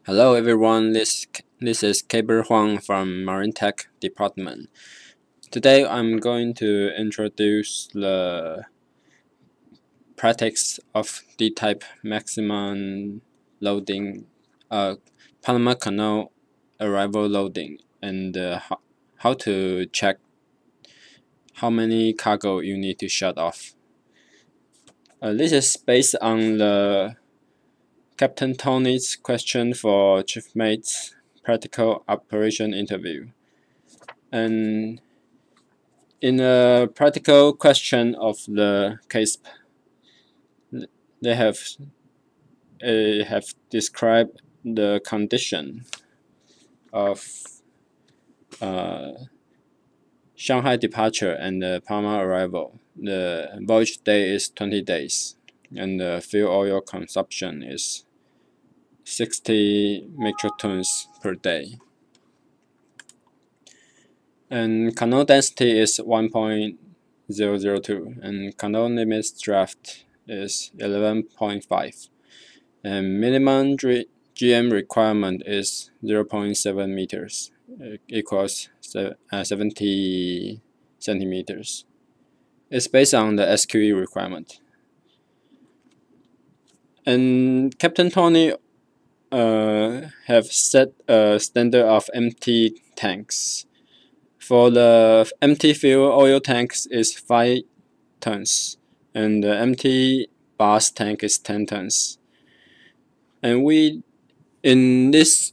Hello everyone, this is Huang from Marine Tech Department. Today I'm going to introduce the practice of D-type maximum loading, Panama Canal arrival loading, and how to check how many cargo you need to shut off. This is based on the Captain Tony's question for chief mate's practical operation interview. And in a practical question of the CASP, they have described the condition of Shanghai departure and the Panama arrival. The voyage day is 20 days, and the fuel oil consumption is 60 metric tons per day. And canal density is 1.002, and canal limit draft is 11.5, and minimum GM requirement is 0.7 meters, equals 70 centimeters. It's based on the SQE requirement. And Captain Tony have set a standard of empty tanks. For the empty fuel oil tanks is 5 tons, and the empty ballast tank is 10 tons. And in his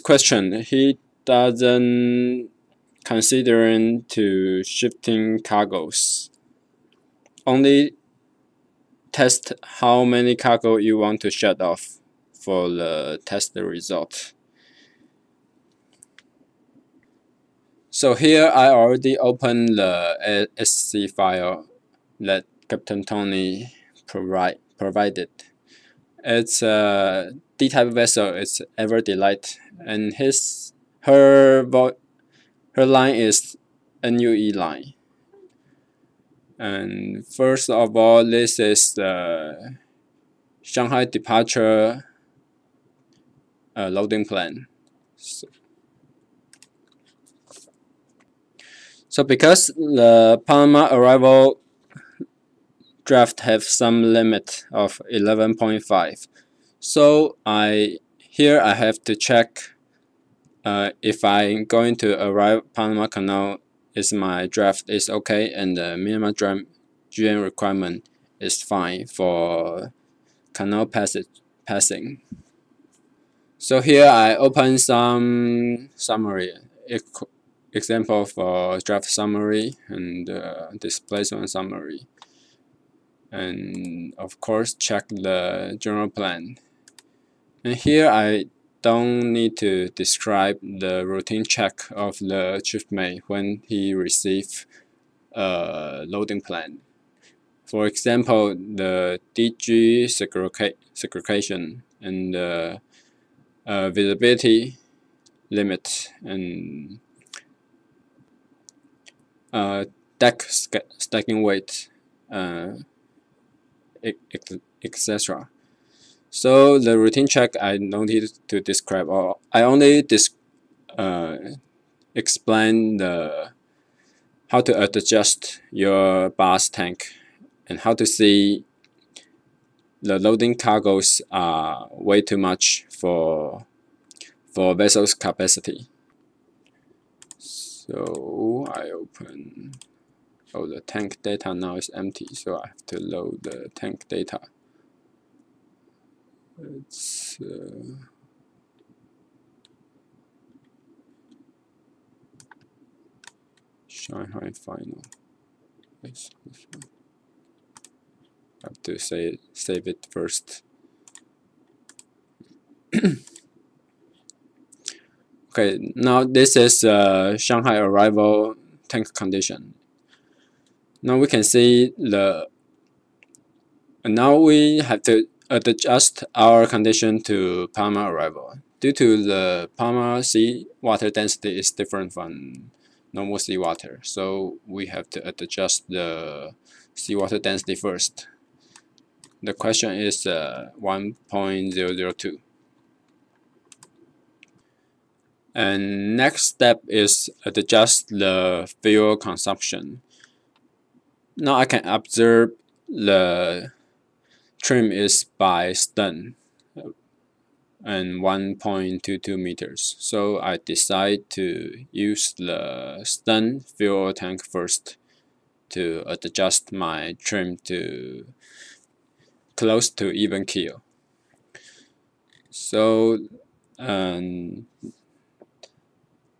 question, he doesn't considering to shifting cargoes. Only test how many cargo you want to shut off for the test result. So here I already opened the SC file that Captain Tony provided. It's a D-type vessel. It's Ever Delight, and her line is NUE line. And first of all, this is the Shanghai departure loading plan. So because the Panama arrival draft have some limit of 11.5, so I have to check if I'm going to arrive Panama Canal, is my draft is okay, and the minimum GM requirement is fine for canal passing. So here I open some summary example for draft summary and displacement summary, and of course check the general plan. And here I don't need to describe the routine check of the chief mate when he receive a loading plan. For example, the DG segregation and the visibility limit and deck stacking weight, etc. So the routine check I don't need to describe, or I only explain how to adjust your ballast tank and how to see the loading cargoes are way too much for vessel's capacity. So I open, the tank data now is empty, so I have to load the tank data. It's Shanghai final. This one. I have to save it first. Okay, now this is Shanghai arrival tank condition. Now we can see now we have to adjust our condition to Panama arrival. Due to the Panama sea water density is different from normal seawater, so we have to adjust the seawater density first. The question is 1.002. And next step is adjust the fuel consumption. Now I can observe the trim is by stun and 1.22 meters. So I decide to use the stun fuel tank first to adjust my trim to close to even keel. So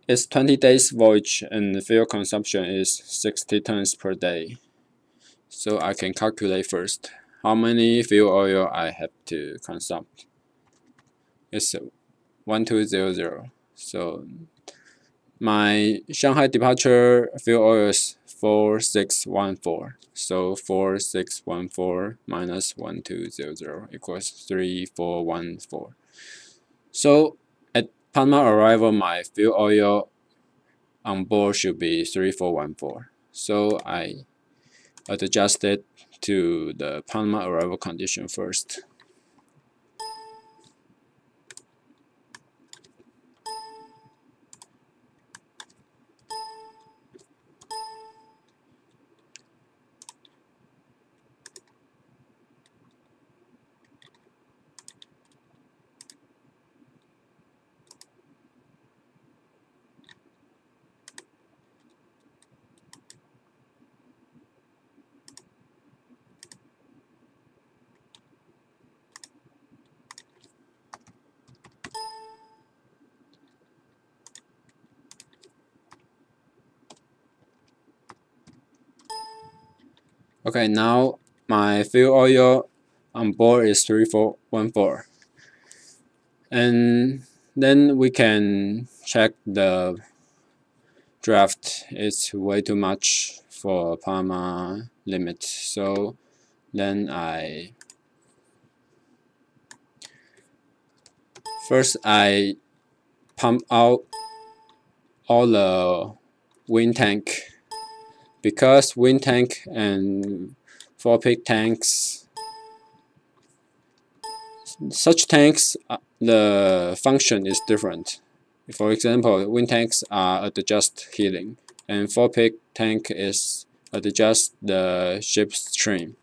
it's 20 days voyage and the fuel consumption is 60 tons per day. So I can calculate first how many fuel oil I have to consume. It's 1200. So my Shanghai departure fuel oil is 4614. So 4614 minus 1200 equals 3414. So at Panama arrival, my fuel oil on board should be 3414. So I adjust it to the Panama arrival condition first. Okay, now my fuel oil on board is 3414. And then we can check the draft. It's way too much for Panama limit. So then first I pump out all the wind tank, because wind tank and four-peak tanks, such tanks, the function is different. For example, wind tanks are adjust heating, and four-peak tank is adjust the ship's stream.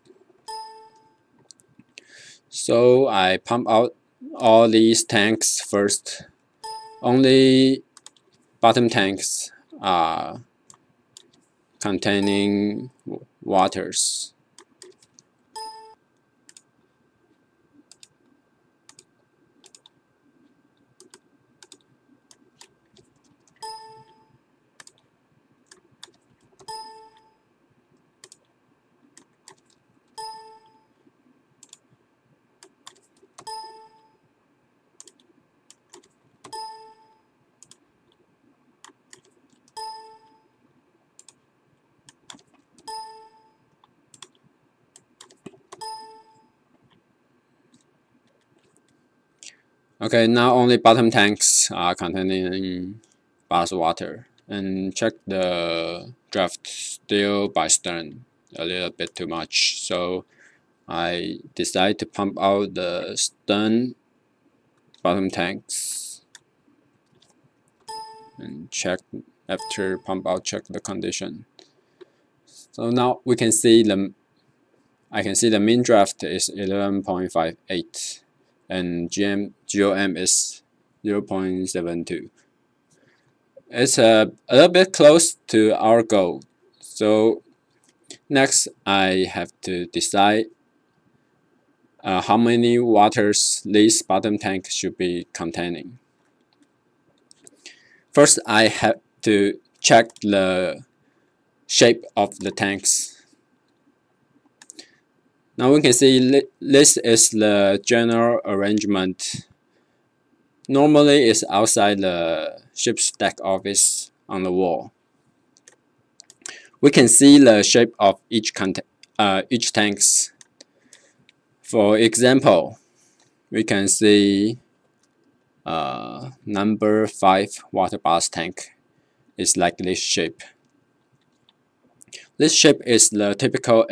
So I pump out all these tanks first. Only bottom tanks are containing waters. Okay, now only bottom tanks are containing ballast water, and check the draft still by stern a little bit too much. So I decide to pump out the stern bottom tanks and check after pump out, check the condition. So now we can see I can see the mean draft is 11.58 and GOM is 0.72. It's a little bit close to our goal. So next I have to decide how many waters this bottom tank should be containing. First I have to check the shape of the tanks. Now we can see this is the general arrangement. Normally it's outside the ship's deck office on the wall. We can see the shape of each tanks. For example, we can see number 5 water ballast tank is like this shape. This shape is the typical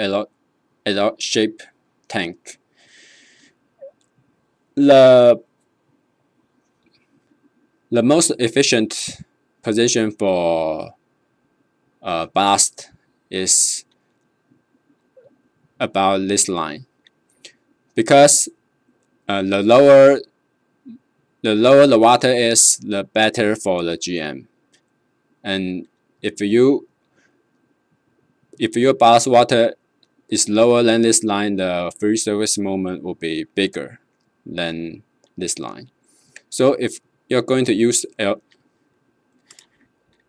adult shape tank. The The most efficient position for ballast is about this line, because the lower the water is, the better for the GM. And if your ballast water is lower than this line, the free surface moment will be bigger than this line. So if you're going to use a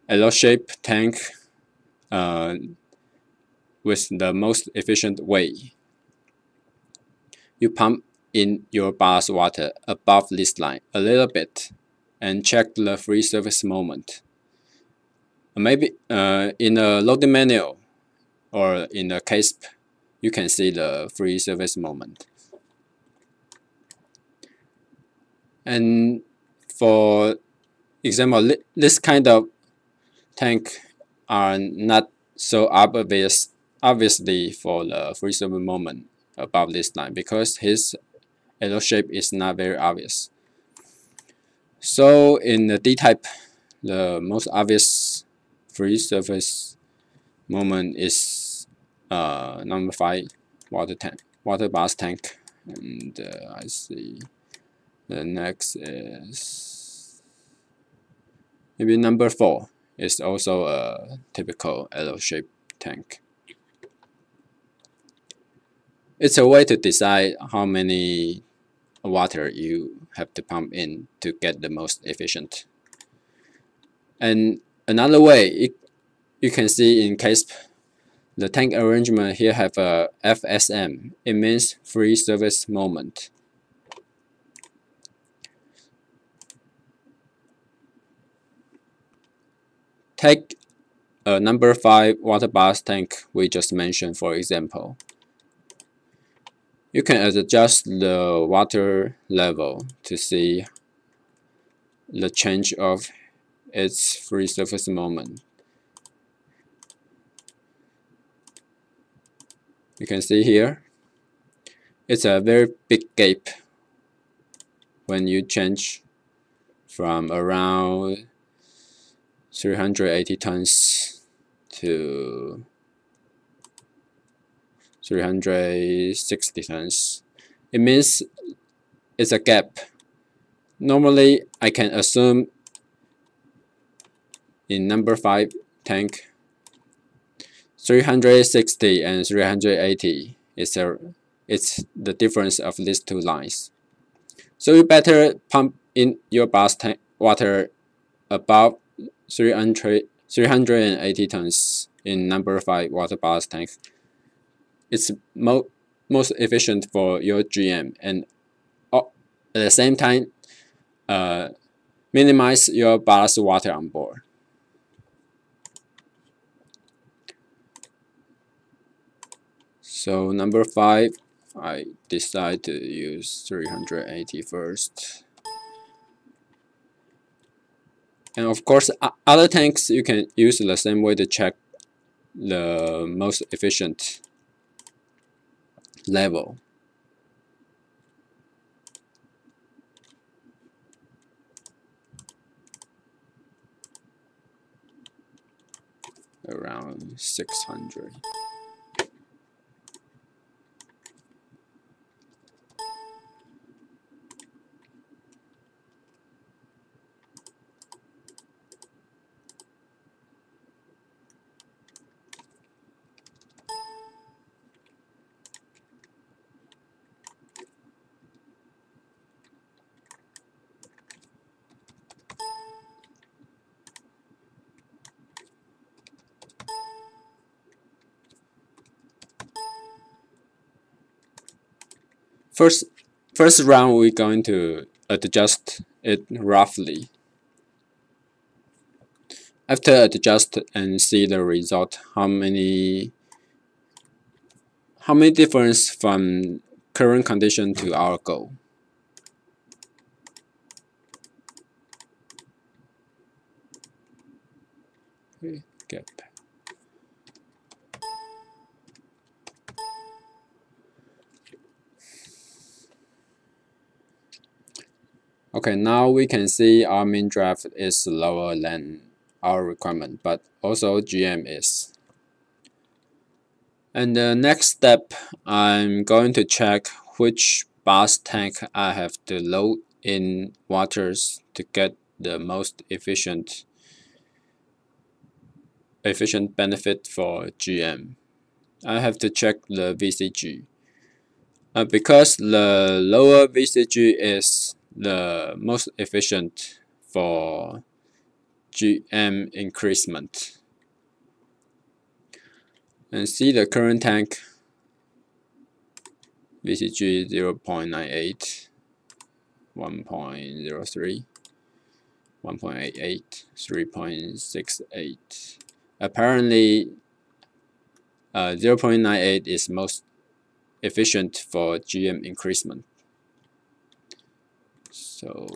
L-shaped tank with the most efficient way, you pump in your ballast water above this line a little bit and check the free surface moment. Maybe in a loading manual or in a CASP, you can see the free surface moment. And for example, this kind of tank are not so obviously for the free surface moment above this line, because his L shape is not very obvious. So in the D-type, the most obvious free surface moment is number 5 water ballast tank. And I see the next is maybe number 4 is also a typical L-shaped tank. It's a way to decide how many water you have to pump in to get the most efficient. And another way, you can see in CASP, the tank arrangement here have a FSM. It means free surface moment. Take a number 5 water ballast tank we just mentioned, for example. You can adjust the water level to see the change of its free surface moment. You can see here, it's a very big gap when you change from around 380 tons to 360 tons. It means it's a gap. Normally, I can assume in number 5 tank, 360 and 380 it's the difference of these two lines. So you better pump in your ballast tank water above 380 tons in number 5 water ballast tank. It's most efficient for your GM, and at the same time minimize your ballast water on board. So number 5, I decide to use 380 first. And of course, other tanks you can use the same way to check the most efficient level. Around 600. First round, we're going to adjust it roughly. After adjust and see the result, how many difference from current condition to our goal. Gap. Okay, now we can see our mean draft is lower than our requirement, but also GM is. And the next step, I'm going to check which bus tank I have to load in waters to get the most efficient benefit for GM. I have to check the VCG. Because the lower VCG is the most efficient for GM increasement. And see the current tank VCG 0.98, 1.03, 1.88, 3.68. Apparently 0.98 is most efficient for GM increasement. So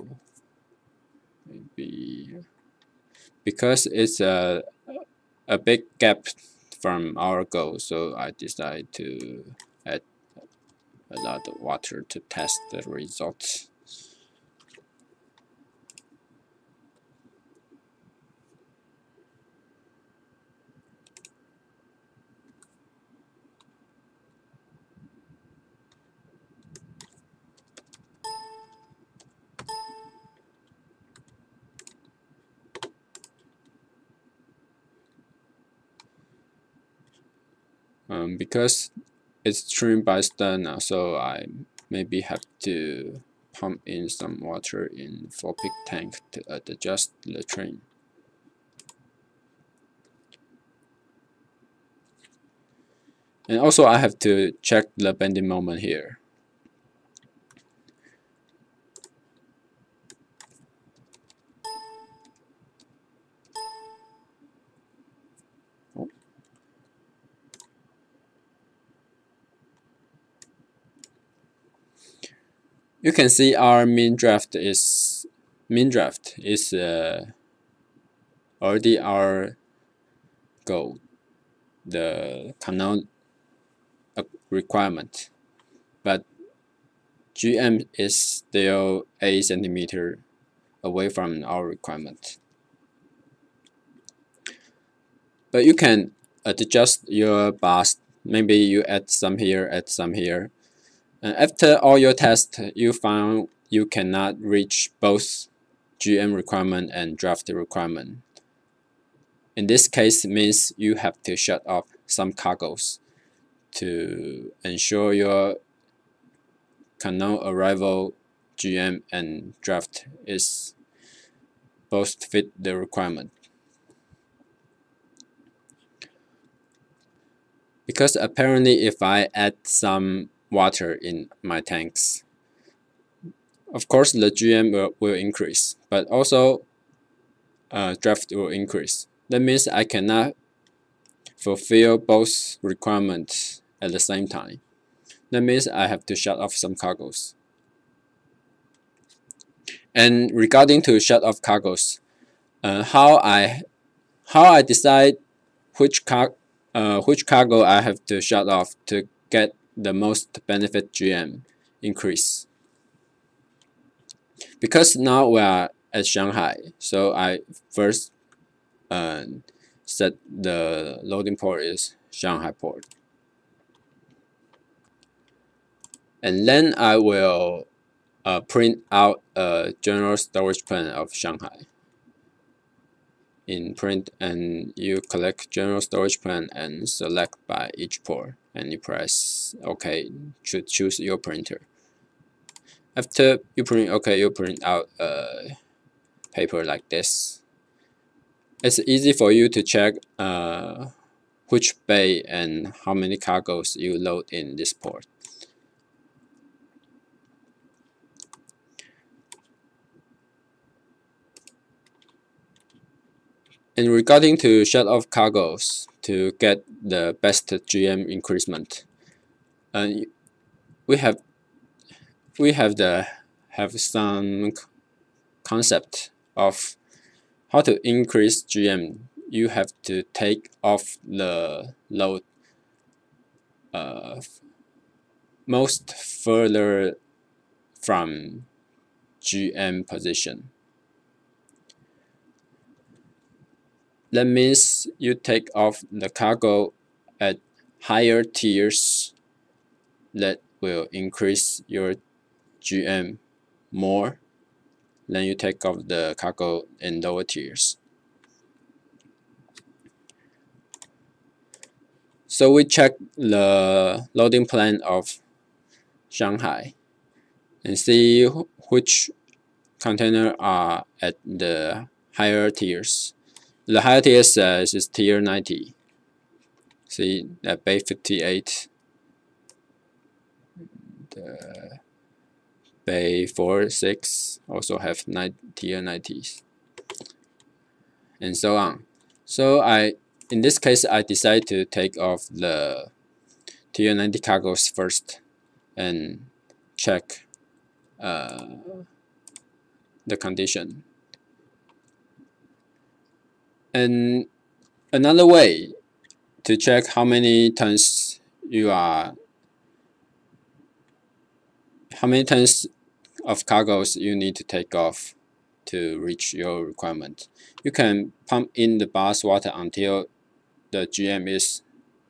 maybe because it's a big gap from our goal, so I decided to add a lot of water to test the results. Because it's trimmed by stir now, so I maybe have to pump in some water in 4-peak tank to adjust the trim. And also I have to check the bending moment here. You can see our mean draft is already our goal, the Canal requirement, but GM is still 8 centimeter away from our requirement. But you can adjust your bus. Maybe you add some here, add some here. And after all your tests, you found you cannot reach both GM requirement and draft requirement. In this case, means you have to shut off some cargoes to ensure your Canal arrival GM and draft is both fit the requirement. Because apparently if I add some water in my tanks, of course the GM will increase, but also draft will increase. That means I cannot fulfill both requirements at the same time. That means I have to shut off some cargoes. And regarding to shut off cargoes, how I decide which cargo I have to shut off to get the most benefit GM increase. Because now we are at Shanghai, so I first set the loading port is Shanghai port. And then I will print out a general storage plan of Shanghai. In print, and you collect general storage plan and select by each port, and you press OK to choose your printer. After you print OK, you print out a paper like this. It's easy for you to check which bay and how many cargoes you load in this port. And regarding to shut off cargoes to get the best GM increasement, we have some concept of how to increase GM. You have to take off the load most further from GM position. That means you take off the cargo at higher tiers that will increase your GM more than you take off the cargo in lower tiers. So we check the loading plan of Shanghai and see which container are at the higher tiers. The higher tier says is tier 90. See that Bay 58, the Bay 46 also have tier 90s, and so on. So in this case, I decide to take off the tier 90 cargos first and check the condition. And another way to check how many tons of cargoes you need to take off to reach your requirement. You can pump in the ballast water until the GM is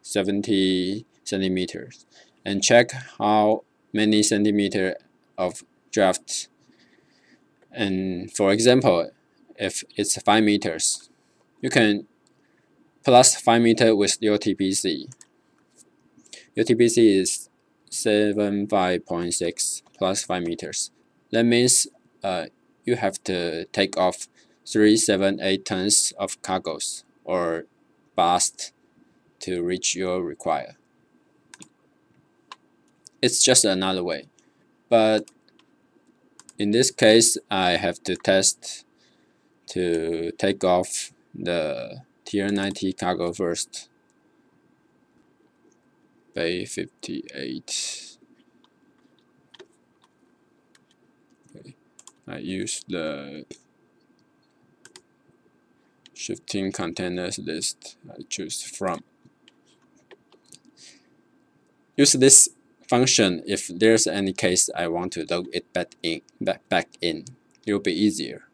70 centimeters and check how many centimeter of draft. And for example, if it's 5 meters, you can plus 5 meter with your TPC. Your TPC is 75.6 plus 5 meters. That means you have to take off 378 tons of cargoes or ballast to reach your require. It's just another way, but in this case I have to test to take off the tier 90 cargo first. Bay 58. Okay. I use the shifting containers list I choose from. Use this function if there's any case I want to load it back in. It will be easier.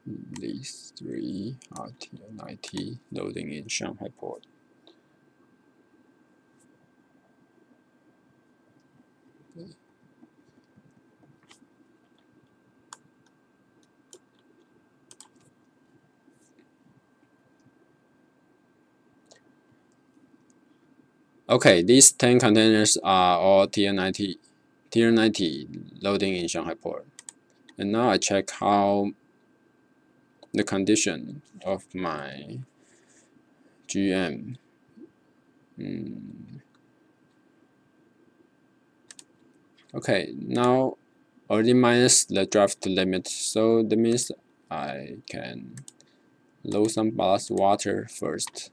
These three are tier 90 loading in Shanghai port. Okay, these 10 containers are all tier 90 loading in Shanghai port. And now I check how the condition of my GM. Okay, now already minus the draft limit, so that means I can load some ballast water first.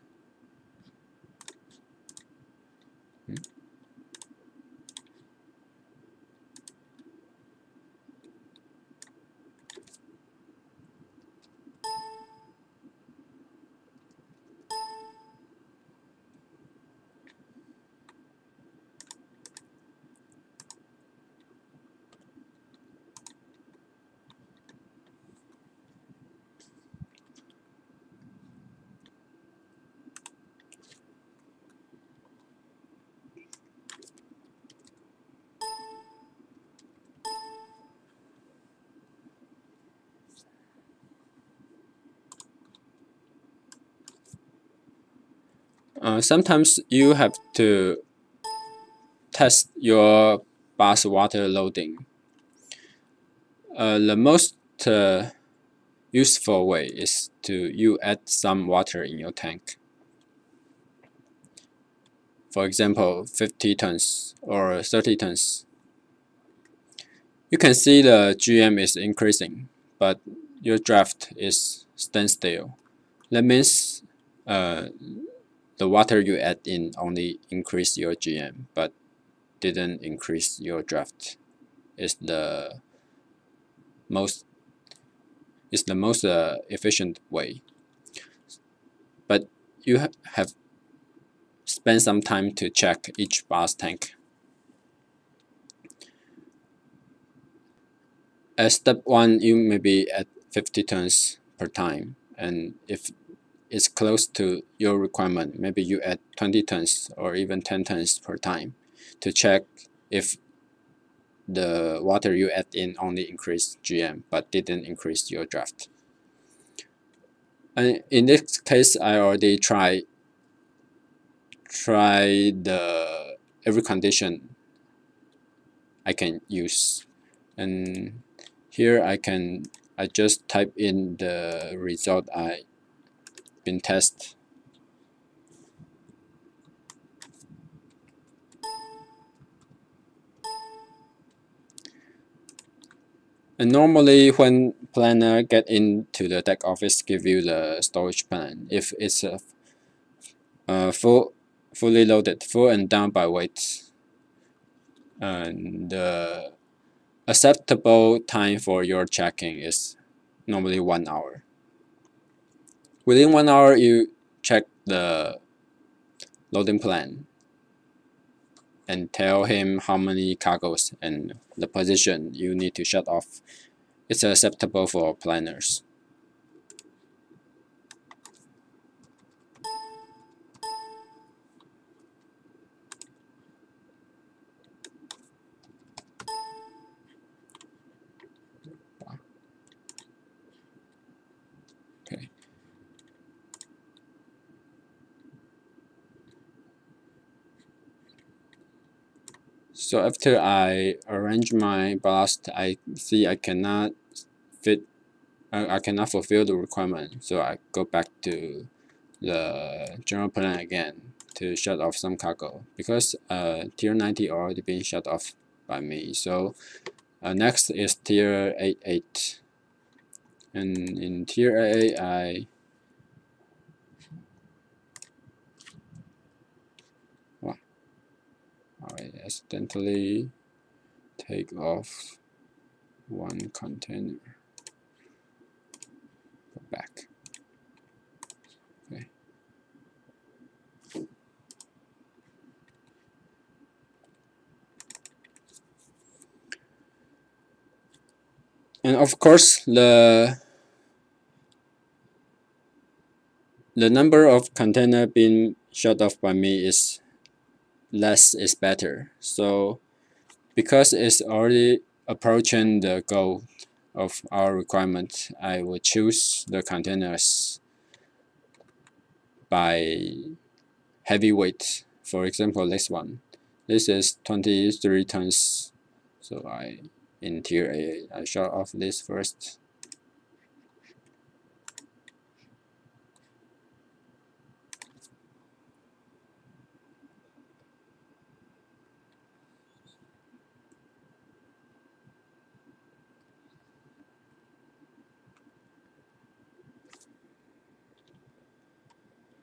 Sometimes you have to test your ballast water loading. The most useful way is you add some water in your tank. For example, 50 tons or 30 tons. You can see the GM is increasing, but your draft is standstill. That means the water you add in only increase your GM, but didn't increase your draft. Is the most efficient way. but you have spent some time to check each ballast tank. At step 1, you may be at 50 tons per time, and if it's close to your requirement, maybe you add 20 tons or even 10 tons per time to check if the water you add in only increased GM but didn't increase your draft. And in this case, I already try the every condition I can use, and here I just type in the result I been test. And normally when planner get into the deck office, give you the storage plan. If it's fully loaded, full and down by weight, and the acceptable time for your checking is normally 1 hour. Within 1 hour, you check the loading plan and tell him how many cargoes and the position you need to shut off. It's acceptable for planners. Okay. So after I arrange my ballast, I see I cannot fulfill the requirement. So I go back to the general plan again to shut off some cargo because tier 90 already been shut off by me. So next is tier 88, and in tier 88 I accidentally take off one container. Go back. Okay. And of course, the number of container being shut off by me is less is better. So because it's already approaching the goal of our requirement, I will choose the containers by heavy weight. For example, this one. This is 23 tons. So in tier A, I shut off this first.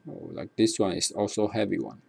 Oh, like this one is also heavy one.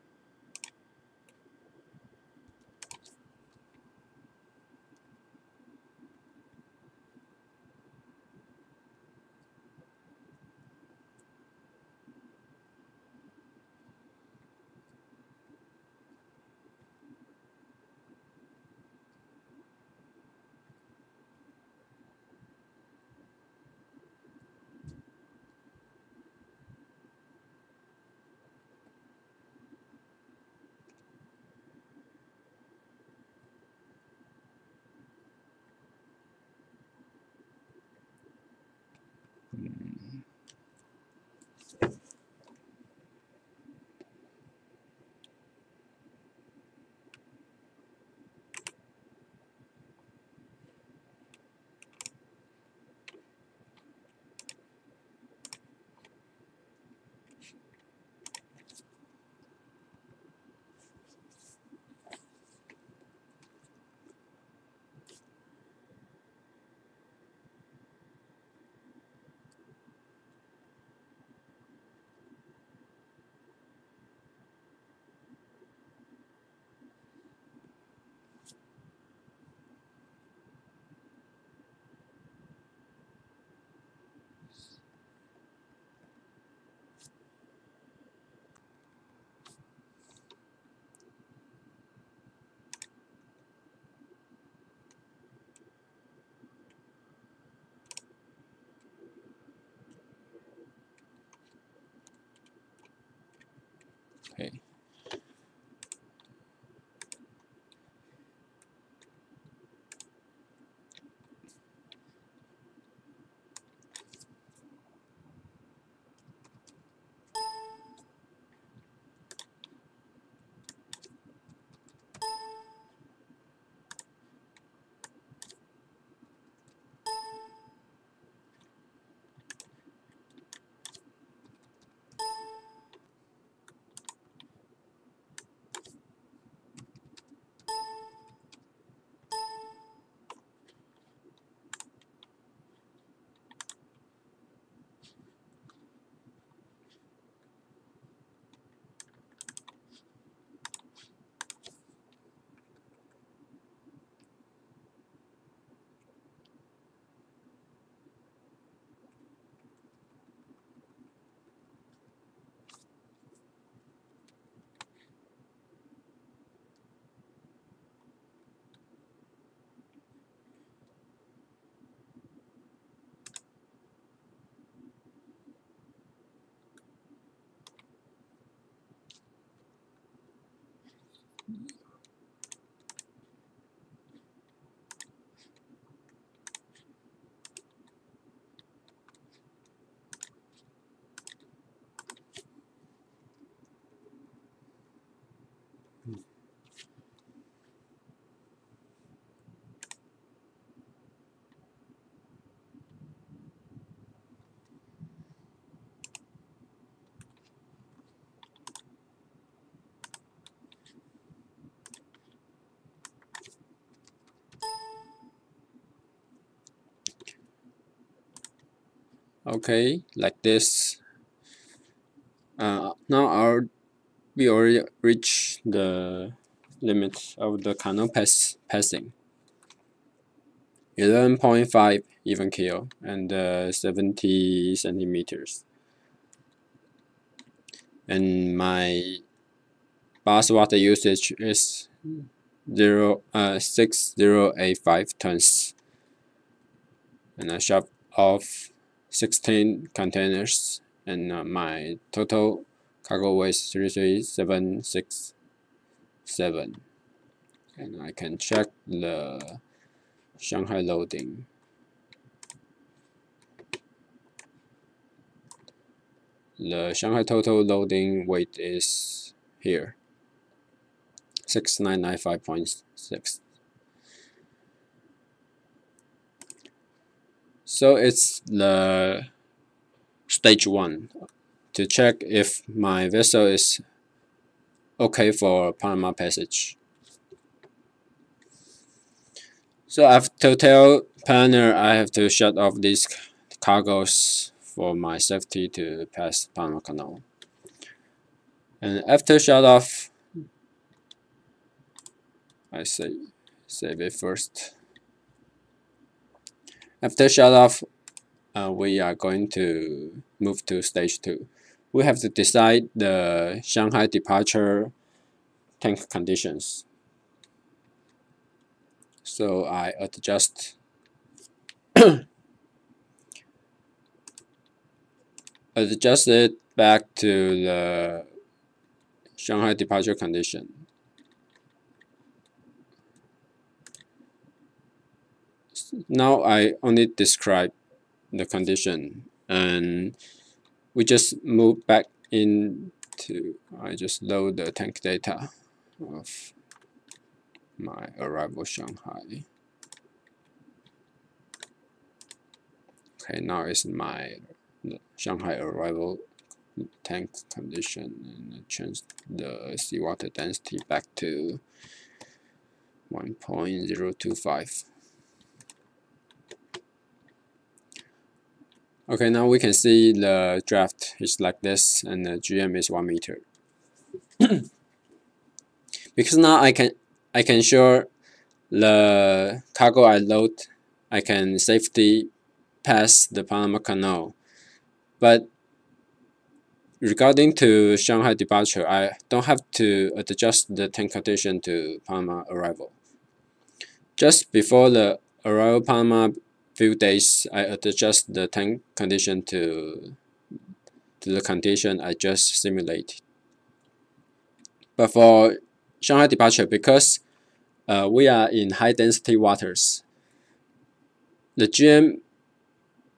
Okay. Okay, like this. Now we already reached the limit of the Canal passing. 11.5 even keel and 70 centimeters. And my bus water usage is 6085 tons. And I shop off 16 containers, and my total cargo weight is 33767. And I can check the Shanghai loading. The Shanghai total loading weight is here, 6995.6. So it's the stage 1 to check if my vessel is okay for Panama passage. So after tell planner, I have to shut off these cargoes for my safety to pass Panama Canal. And after shut off, I save it first. After shut off, we are going to move to stage 2. We have to decide the Shanghai departure tank conditions. So I adjust it back to the Shanghai departure condition. Now I only describe the condition, and we just move back into, I just load the tank data of my arrival Shanghai. Okay, now it's my Shanghai arrival tank condition, and I change the seawater density back to 1.025. Okay, now we can see the draft is like this, and the GM is 1 meter. Because now I can show the cargo I load, I can safely pass the Panama Canal. But regarding to Shanghai departure, I don't have to adjust the tank condition to Panama arrival. Just before the arrival Panama few days, I adjust the tank condition to the condition I just simulated. But for Shanghai departure, because we are in high density waters, the GM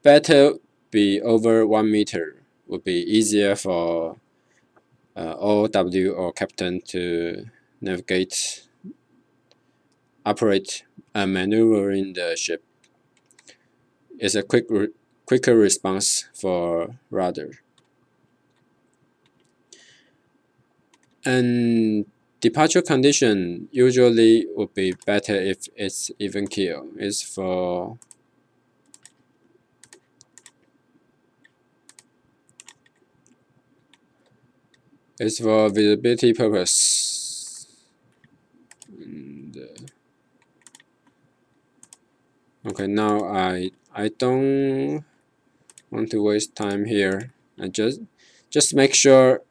better be over 1 meter would be easier for OW or captain to navigate, operate, and maneuvering the ship. It's a quicker response for rudder. And departure condition usually would be better if it's even keel. It's for visibility purpose. And, okay, now I don't want to waste time here. I just make sure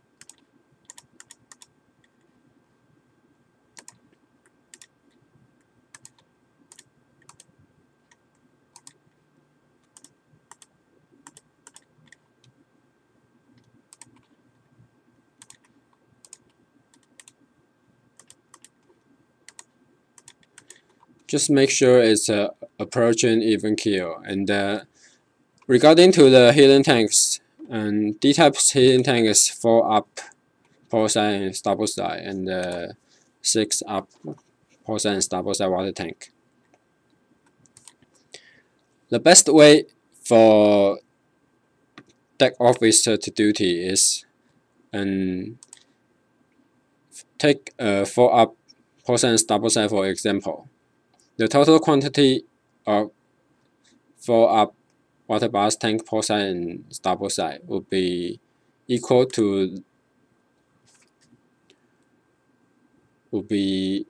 it's approaching even keel. And regarding to the helium tanks, and D-type helium tank is 4 up port side and starboard side, and 6 up port side and starboard side water tank. The best way for deck officer to duty is take 4 up port side and starboard side for example. The total quantity of 4 up water ballast tank port side and starboard side would be equal to the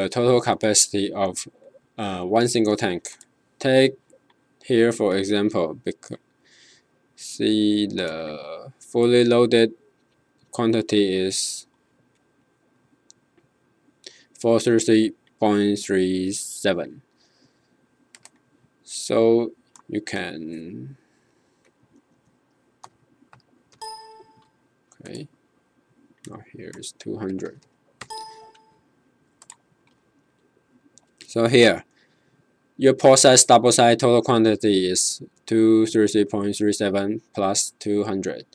total capacity of one single tank. Take here for example, see the fully loaded quantity is 433.37. So you can now here is 200. So here, your port side starboard side total quantity is 233.37 plus 200.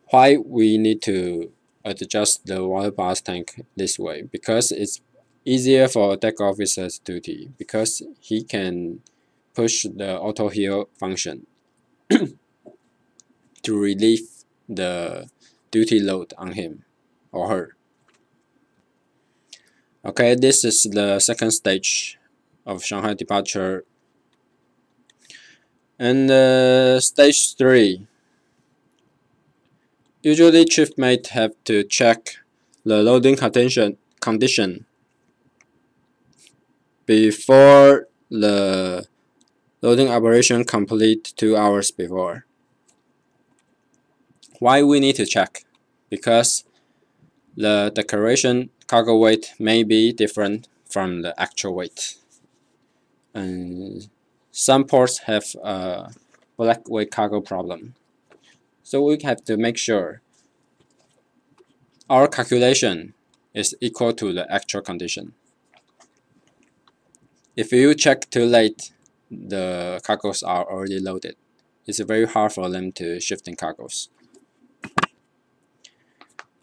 Why we need to adjust the water ballast tank this way? Because it's easier for deck officer's duty, because he can push the auto heal function to relieve the duty load on him or her. Okay, this is the second stage of Shanghai departure. And stage 3. Usually chief mate have to check the loading condition before the loading operation complete 2 hours before. Why we need to check? Because the declaration cargo weight may be different from the actual weight. And some ports have a black weight cargo problem. So we have to make sure our calculation is equal to the actual condition. If you check too late, the cargoes are already loaded. It's very hard for them to shift in cargoes.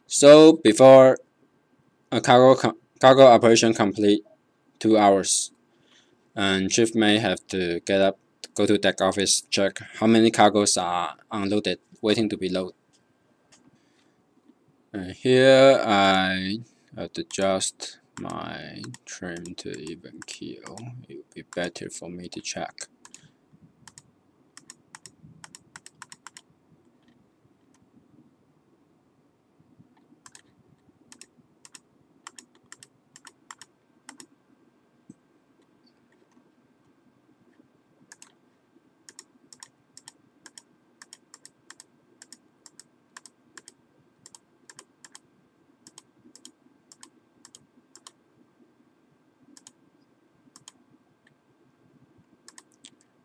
So before a cargo operation complete 2 hours, and chief may have to get up, go to deck office, check how many cargoes are unloaded, waiting to be loaded. And here I adjust my trim to even keel. It would be better for me to check.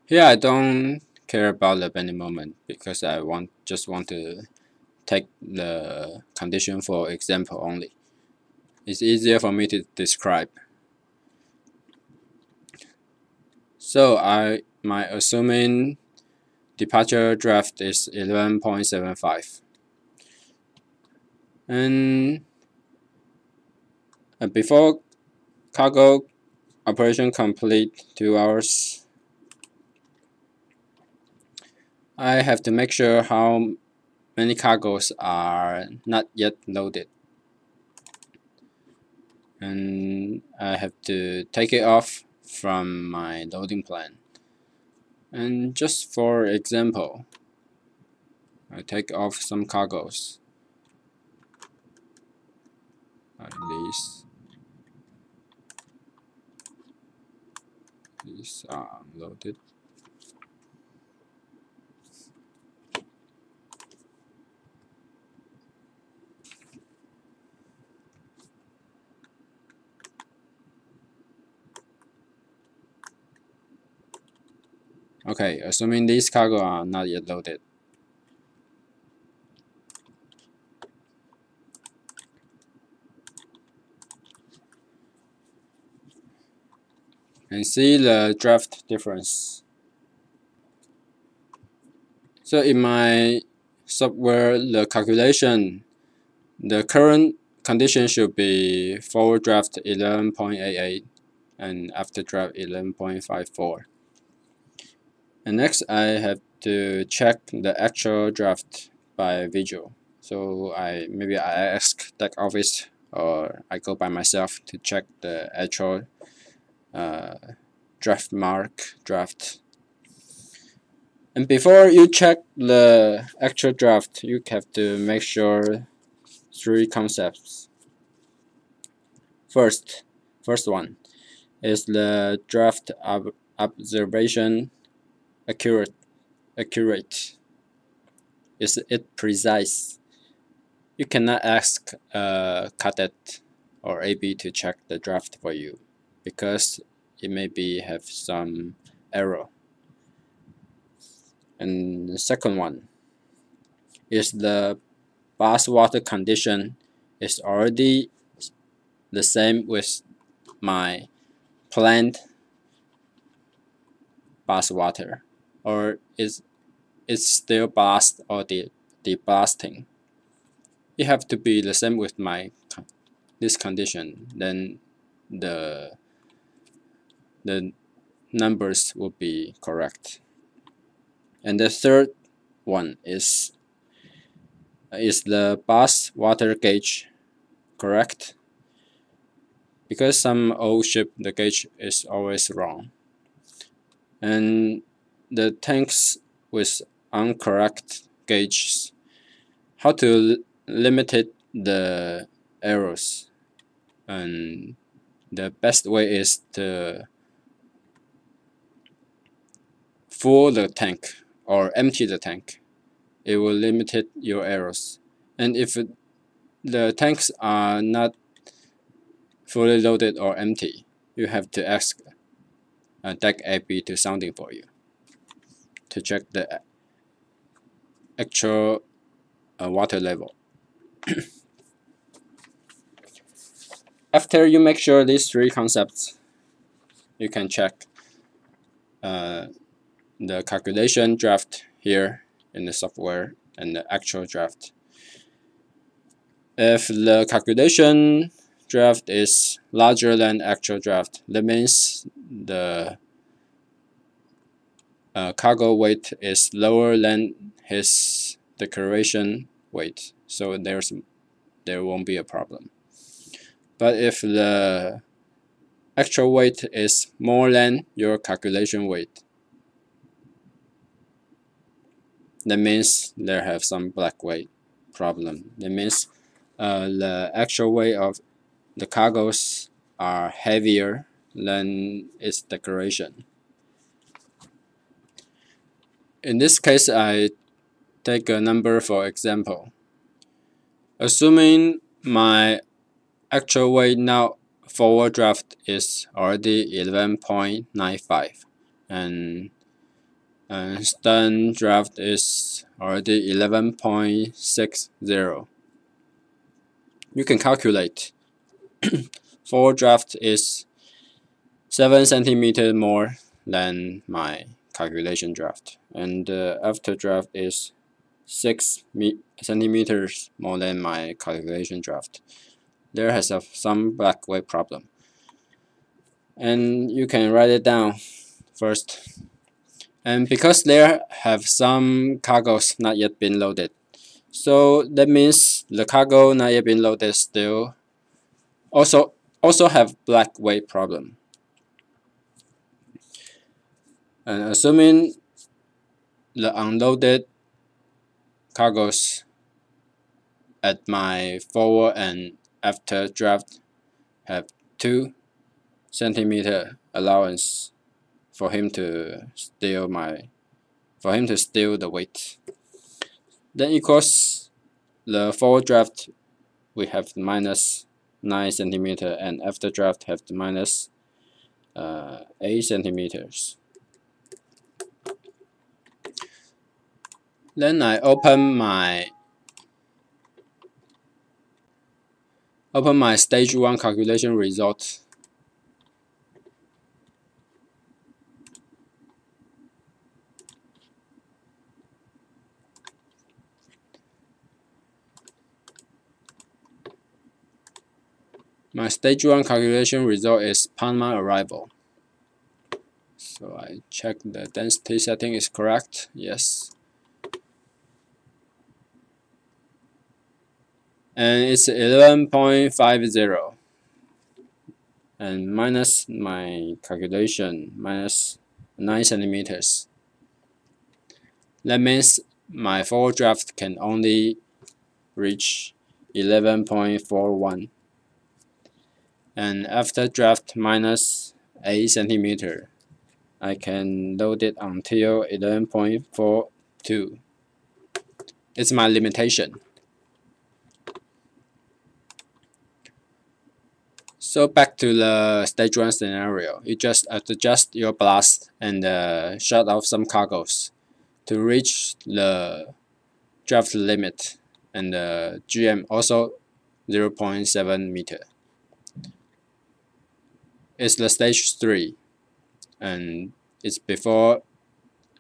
Here I don't care about the bending moment because I just want to take the condition for example only. It's easier for me to describe. So my assuming departure draft is 11.75, and before cargo operation complete 2 hours, I have to make sure how many cargoes are not yet loaded, and I have to take it off from my loading plan. And just for example, I take off some cargoes like this. These are unloaded. Okay, assuming these cargo are not yet loaded. And see the draft difference. So in my software, the calculation, the current condition should be forward draft 11.88 and after draft 11.54. And next I have to check the actual draft by visual. So maybe I ask deck office or I go by myself to check the actual draft mark draft. And before you check the actual draft, you have to make sure 3 concepts. First one is the draft observation accurate? Is it precise? You cannot ask cadet or AB to check the draft for you because it may have some error. And the second one is the ballast water condition is already the same with my planned ballast water, or is it's still ballast or deballasting. It have to be the same with this condition, then the numbers will be correct. And the third one is the ballast water gauge correct? Because some old ship the gauge is always wrong. And the tanks with incorrect gauges, how to limit the errors? And the best way is to fill the tank or empty the tank. It will limit your errors. And if the tanks are not fully loaded or empty, you have to ask deck AB to sounding for you to check the actual water level. After you make sure these 3 concepts, you can check the calculation draft here in the software and the actual draft. If the calculation draft is larger than actual draft, that means the cargo weight is lower than his declaration weight, so there won't be a problem. But if the actual weight is more than your calculation weight, that means there have some black weight problem. That means the actual weight of the cargoes are heavier than its declaration. In this case, I take a number for example. Assuming my actual weight now forward draft is already 11.95, and and Stern draft is already 11.60. You can calculate. Forward draft is 7 centimeters more than my calculation draft, and after draft is 6 centimeters more than my calculation draft. There has some black weight problem, and you can write it down first. And because there have some cargoes not yet been loaded, so that means the cargo not yet been loaded still also have black weight problem. And assuming the unloaded cargoes at my forward and after draft have 2 centimeter allowance for him to steal the weight. Then equals the forward draft we have minus 9 centimeter and after draft have minus 8 centimeters. Then I open my stage 1 calculation result. My stage 1 calculation result is Panama arrival. So I check the density setting is correct. Yes. And it's 11.50. And minus my calculation, minus 9 centimeters. That means my forward draft can only reach 11.41. And after draft minus 8 centimeter, I can load it until 11.42. It's my limitation. So back to the stage 1 scenario, you just adjust your blast and shut off some cargoes to reach the draft limit, and the GM also 0.7 meter. It's the stage 3, and it's before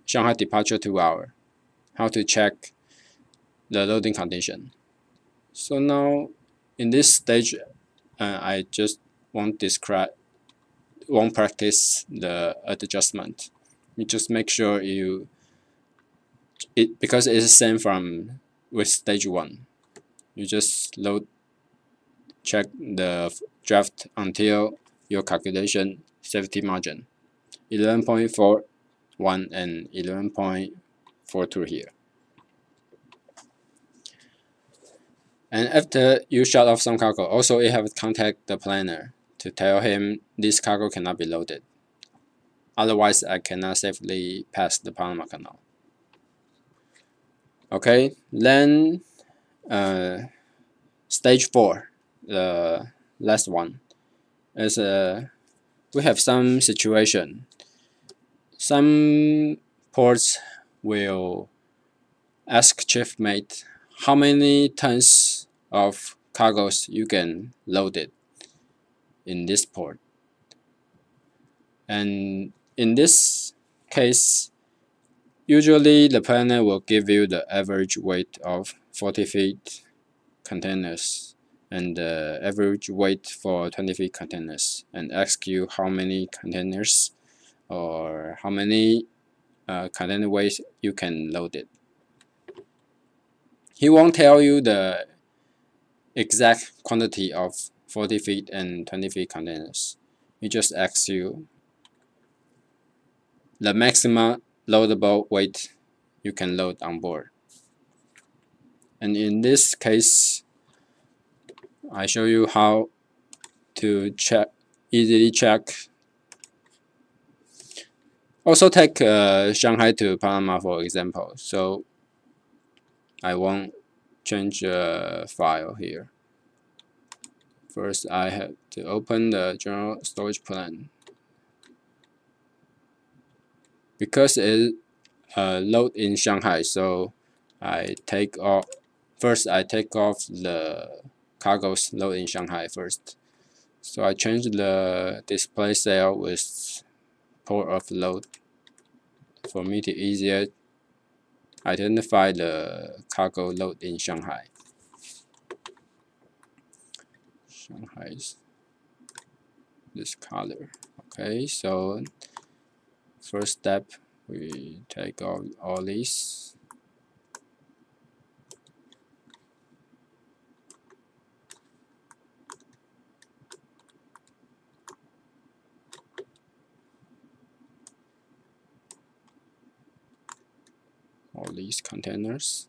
Shanghai departure 2 hour. How to check the loading condition. So now in this stage, I just won't practice the adjustment. You just make sure because it's the same from with stage 1. You just check the draft until your calculation safety margin 11.41 and 11.42 here. And after you shut off some cargo, also you have to contact the planner to tell him this cargo cannot be loaded. Otherwise, I cannot safely pass the Panama Canal. Okay, then stage 4, the last one, is we have some situation. Some ports will ask chief mate how many tons of cargoes you can load it in this port. And in this case, usually the planner will give you the average weight of 40 feet containers and the average weight for 20 feet containers and ask you how many containers or how many container weights you can load it. He won't tell you the exact quantity of 40 feet and 20 feet containers. He just asks you the maximum loadable weight you can load on board. And in this case, I show you how to easily check. Also take Shanghai to Panama for example. So I won't change the file here. First, I have to open the general storage plan. Because it load in Shanghai. So I take off the cargo's load in Shanghai first. So I change the display cell with port of load for me to easier identify the cargo load in Shanghai. Shanghai's this color. Okay, so first step, we take off all these. All these containers.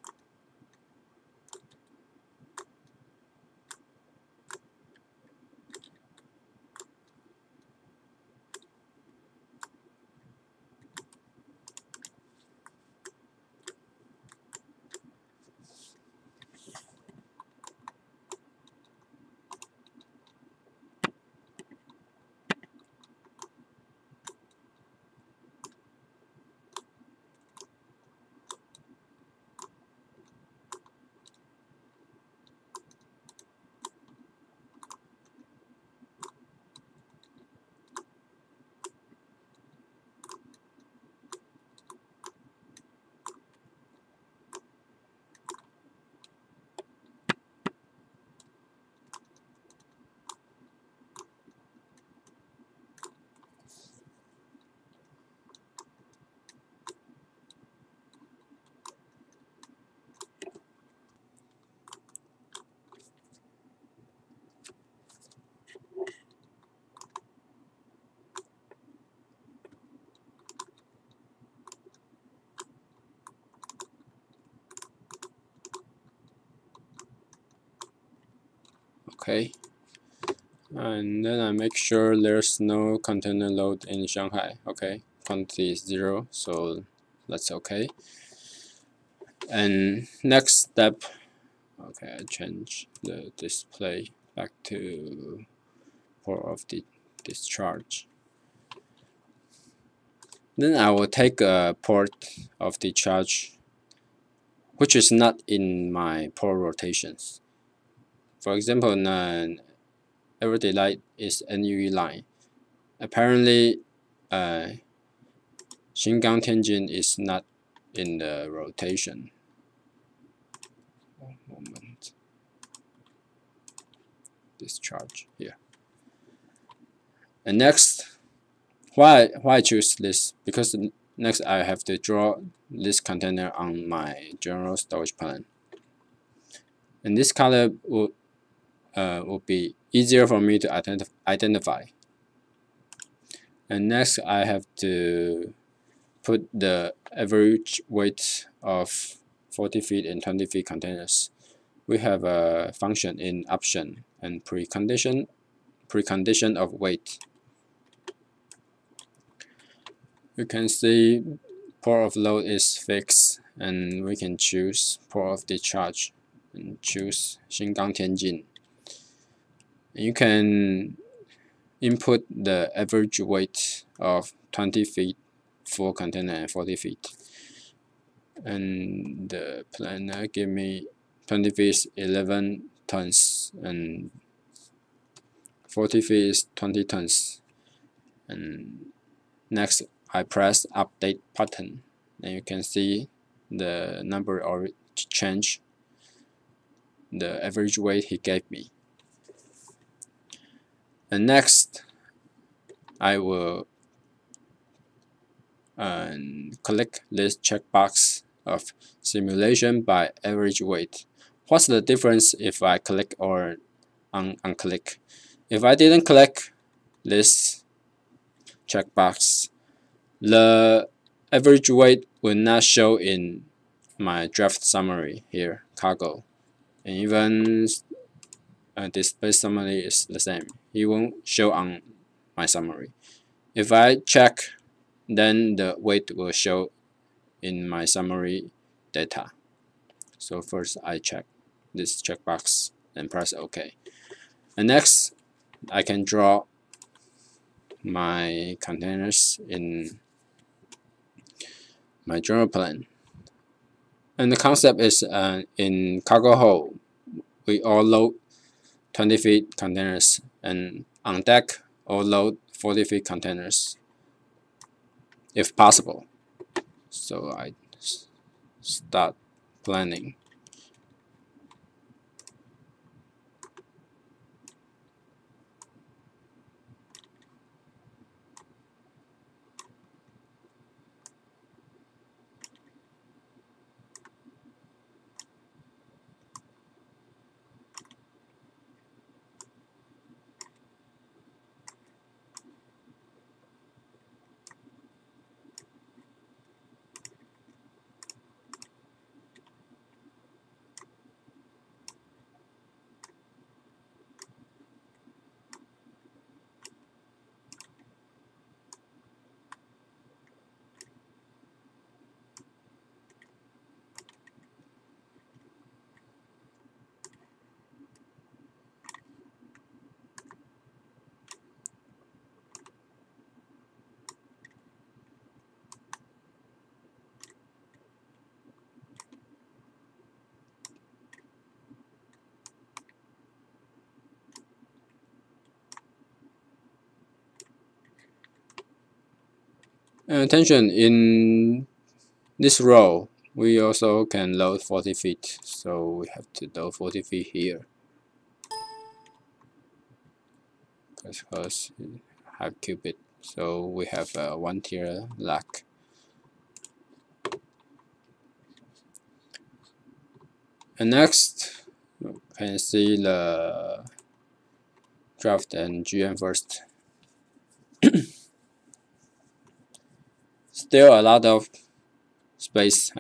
Okay, and then I make sure there's no container load in Shanghai. Okay, quantity is 0, so that's okay. And next step, okay, I change the display back to port of the discharge. Then I will take a port of the charge which is not in my port rotations. For example, everyday light is NUV line. Apparently, Xingang Tianjin is not in the rotation. One moment. Discharge here. And next, why I choose this? Because next I have to draw this container on my general storage plan. And this color will be easier for me to identify. And next I have to put the average weight of 40 feet and 20 feet containers. We have a function in option and precondition of weight. You can see port of load is fixed, and we can choose port of discharge and choose Xingang Tianjin. You can input the average weight of 20 feet for container and 40 feet. And the planner give me 20 feet is 11 tons and 40 feet is 20 tons. And next I press update button, and you can see the number already change, the average weight he gave me. And next I will click this checkbox of simulation by average weight. What's the difference if I click or unclick? If I didn't click this checkbox, the average weight will not show in my draft summary here, cargo, and even display summary is the same. It won't show on my summary. If I check, then the weight will show in my summary data. So first I check this checkbox and press OK. And next I can draw my containers in my general plan. And the concept is in cargo hold, we all load 20 feet containers, and on deck, all load 40 feet containers, if possible. So I start planning. And attention, in this row, we also can load 40 feet. So we have to load 40 feet here. Because we have qubit. So we have a 1 tier lack. And next, you can see the draft and GM first. Still a lot of space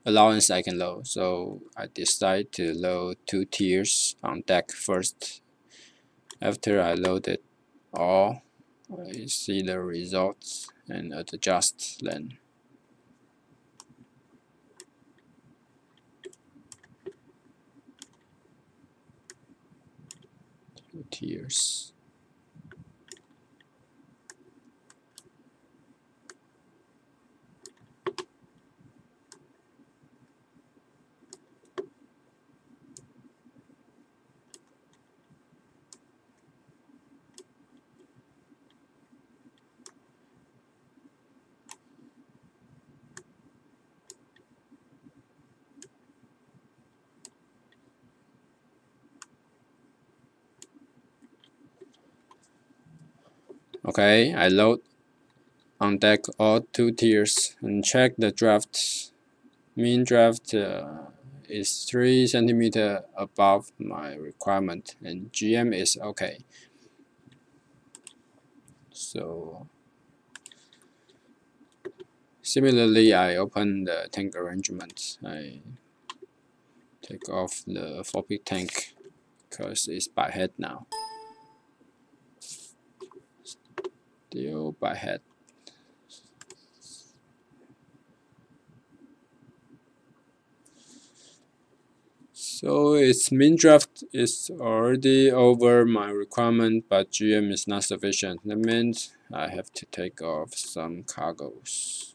allowance I can load, so I decide to load 2 tiers on deck first. After I load it all, I see the results and adjust then. 2 tiers. Okay, I load on deck all 2 tiers and check the draft. Mean draft is 3 centimeter above my requirement, and GM is okay. So similarly, I open the tank arrangement. I take off the 4-peak tank because it's by head now. Still by head. So its mean draft is already over my requirement, but GM is not sufficient. That means I have to take off some cargoes.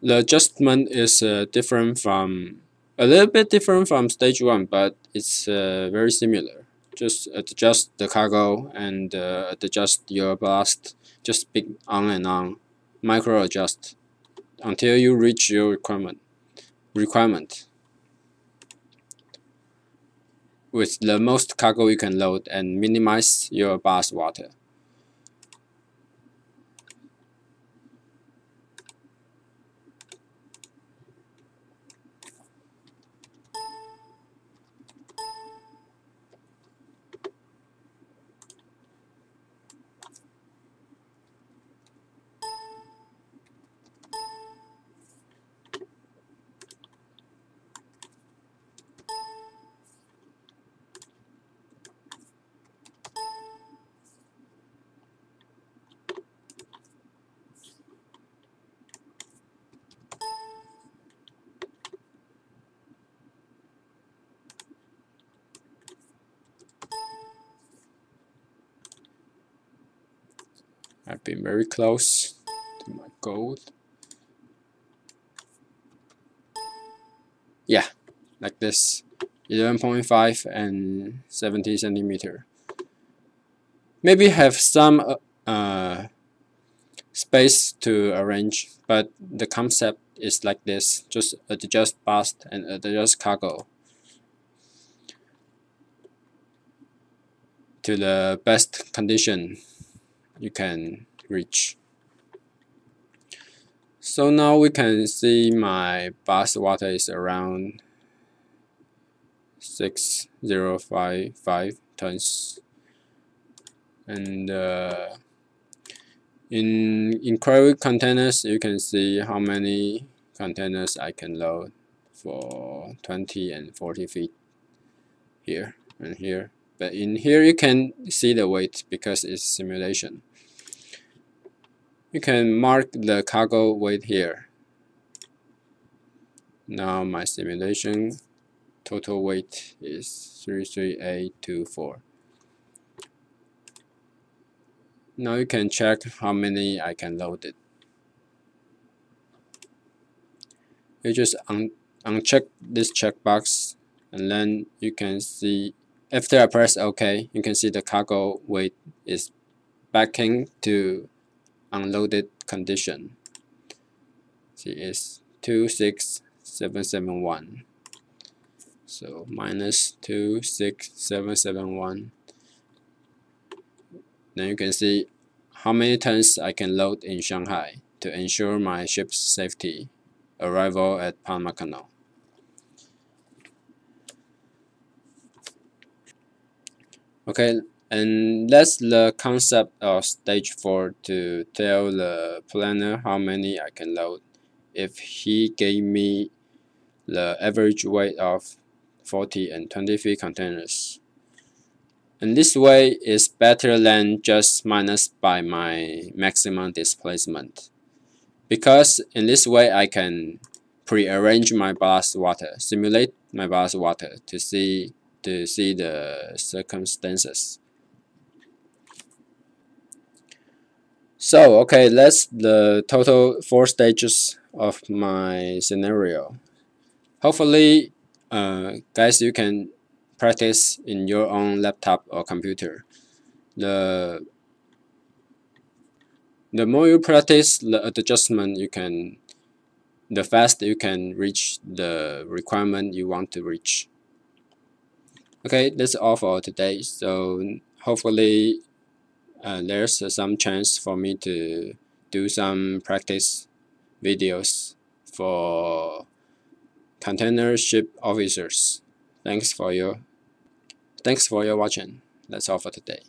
The adjustment is a little bit different from stage 1, but it's very similar. Just adjust the cargo and adjust your blast. Just pick on and on, micro adjust until you reach your requirement. with the most cargo you can load and minimize your ballast water. I've been very close to my goal. Yeah, like this, 11.5 and 70 centimeter. Maybe have some space to arrange, but the concept is like this: just adjust ballast and adjust cargo to the best condition you can reach. So now we can see my ballast water is around 6055 tons, and in query containers you can see how many containers I can load for 20 and 40 feet here and here. But in here you can see the weight because it's simulation. You can mark the cargo weight here. Now my simulation total weight is 33824. Now you can check how many I can load it. You just uncheck this checkbox, and then you can see, after I press OK, you can see the cargo weight is backing to unloaded condition. See, it's 26771. So minus 26771. Then you can see how many tons I can load in Shanghai to ensure my ship's safety arrival at Panama Canal. Okay, and that's the concept of stage 4 to tell the planner how many I can load if he gave me the average weight of 40 and 20 feet containers. And this way is better than just minus by my maximum displacement, because in this way I can pre-arrange my ballast water, simulate my ballast water to see the circumstances. So okay, that's the total 4 stages of my scenario. Hopefully, guys, you can practice in your own laptop or computer. The more you practice the adjustment, the faster you can reach the requirement you want to reach. Okay, that's all for today. So hopefully there's some chance for me to do some practice videos for container ship officers. Thanks for your watching. That's all for today.